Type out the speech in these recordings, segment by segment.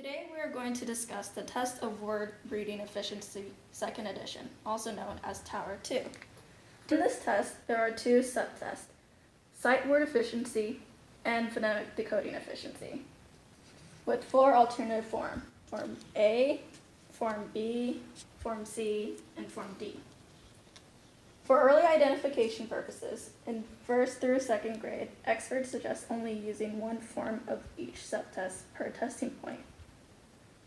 Today we are going to discuss the Test of Word Reading Efficiency, Second Edition, also known as TOWRE-2. In this test, there are two subtests, sight word efficiency and phonetic decoding efficiency, with four alternative forms, Form A, Form B, Form C, and Form D. For early identification purposes, in first through second grade, experts suggest only using one form of each subtest per testing point.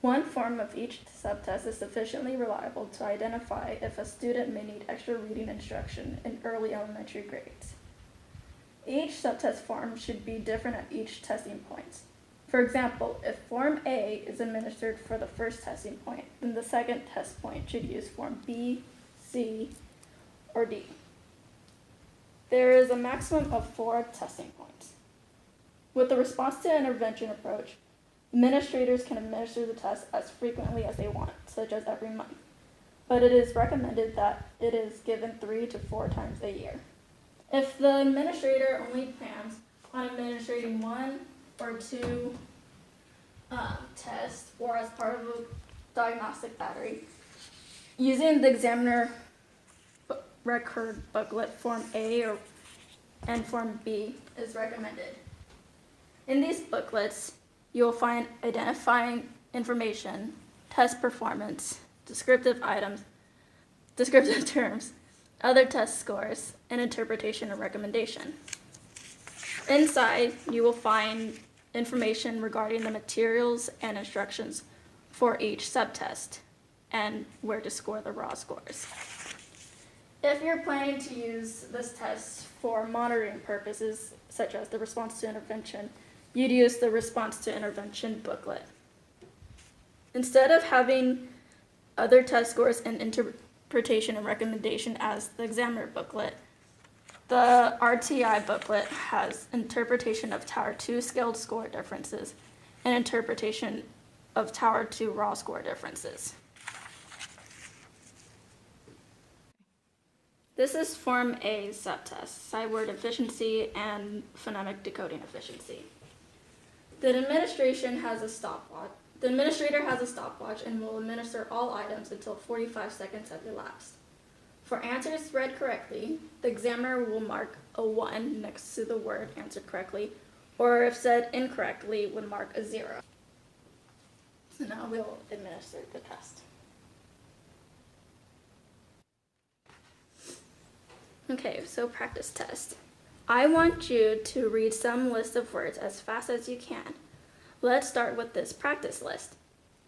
One form of each subtest is sufficiently reliable to identify if a student may need extra reading instruction in early elementary grades. Each subtest form should be different at each testing point. For example, if Form A is administered for the first testing point, then the second test point should use Form B, C, or D. There is a maximum of 4 testing points. With the response to intervention approach, administrators can administer the test as frequently as they want, such as every month, but it is recommended that it is given 3 to 4 times a year. If the administrator only plans on administering 1 or 2 tests or as part of a diagnostic battery, using the examiner record booklet Form A and Form B is recommended. In these booklets, you will find identifying information, test performance, descriptive terms, other test scores, and interpretation and recommendation. Inside, you will find information regarding the materials and instructions for each subtest and where to score the raw scores. If you're planning to use this test for monitoring purposes, such as the response to intervention, you'd use the response to intervention booklet. Instead of having other test scores and interpretation and recommendation as the examiner booklet, the RTI booklet has interpretation of TOWRE-2 scaled score differences and interpretation of TOWRE-2 raw score differences. This is Form A subtest, sight word efficiency and phonemic decoding efficiency. The administrator has a stopwatch and will administer all items until 45 seconds have elapsed. For answers read correctly, the examiner will mark a 1 next to the word answered correctly, or if said incorrectly, would mark a 0. So now we'll administer the test. Okay, so practice test. I want you to read some list of words as fast as you can. Let's start with this practice list.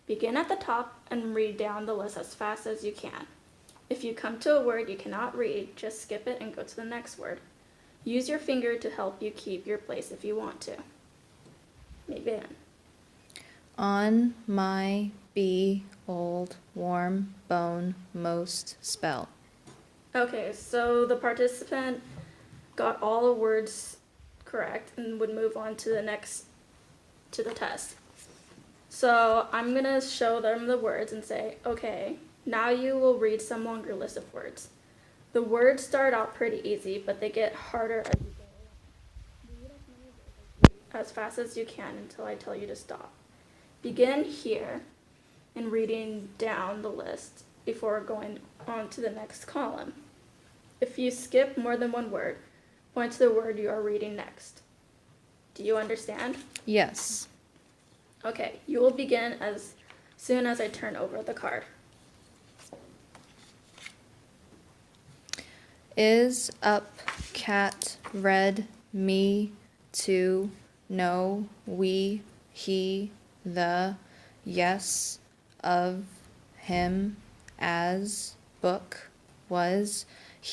Begin at the top and read down the list as fast as you can. If you come to a word you cannot read, just skip it and go to the next word. Use your finger to help you keep your place if you want to. Begin. On my be old warm bone most spell. Okay, so the participant got all the words correct and would move on to the test. So I'm going to show them the words and say, okay, now you will read some longer list of words. The words start out pretty easy, but they get harder as you go along. Read as fast as you can until I tell you to stop. Begin here and reading down the list before going on to the next column. If you skip more than one word, point to the word you are reading next. Do you understand? Yes. Okay, you will begin as soon as I turn over the card. Is up cat red me to know we he the yes of him as book was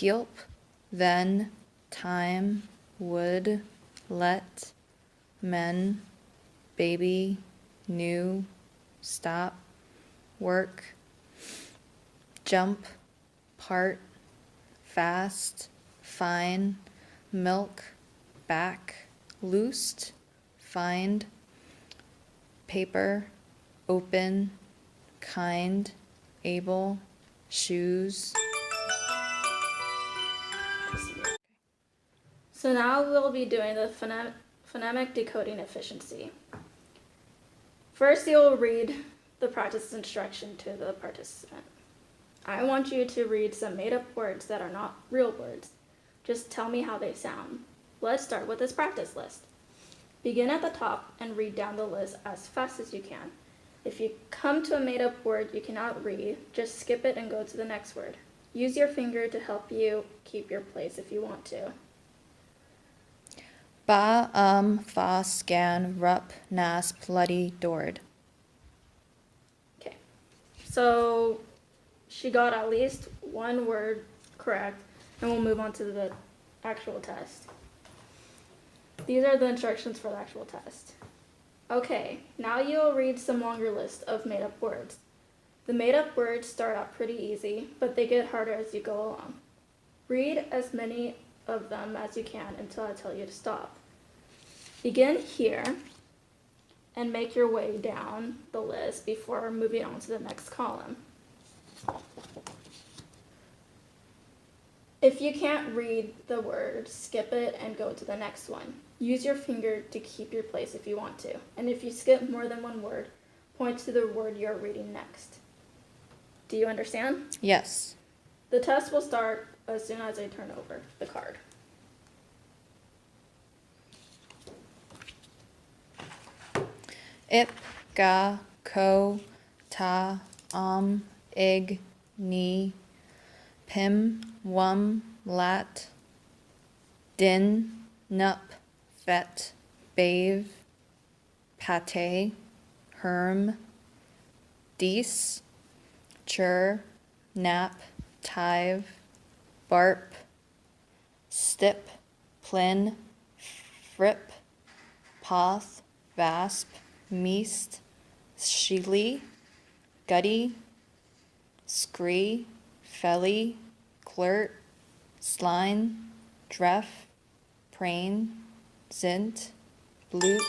help then time would let men baby new stop work jump part fast fine milk back loosed find paper open kind able shoes. So now we'll be doing the phonemic decoding efficiency. First, you'll read the practice instruction to the participant. I want you to read some made-up words that are not real words. Just tell me how they sound. Let's start with this practice list. Begin at the top and read down the list as fast as you can. If you come to a made-up word you cannot read, just skip it and go to the next word. Use your finger to help you keep your place if you want to. Ba, fa, scan, rup, nas, bloody, dord. Okay, so she got at least one word correct, and we'll move on to the actual test. These are the instructions for the actual test. Okay, now you'll read some longer list of made-up words. The made-up words start out pretty easy, but they get harder as you go along. Read as many of them as you can until I tell you to stop. Begin here and make your way down the list before moving on to the next column. If you can't read the word, skip it and go to the next one. Use your finger to keep your place if you want to. And if you skip more than one word, point to the word you're reading next. Do you understand? Yes. The test will start as soon as I turn over the card. Ip, ga, ko, ta, ig, ni, pim, wum, lat, din, nup, fet, bave, pate, herm, dees, chur, nap, tive, barp, stip, plin, frip, poth, vasp, meast, shili, gutty, scree, felly, clert, sline, dreff, prain, zint, blute,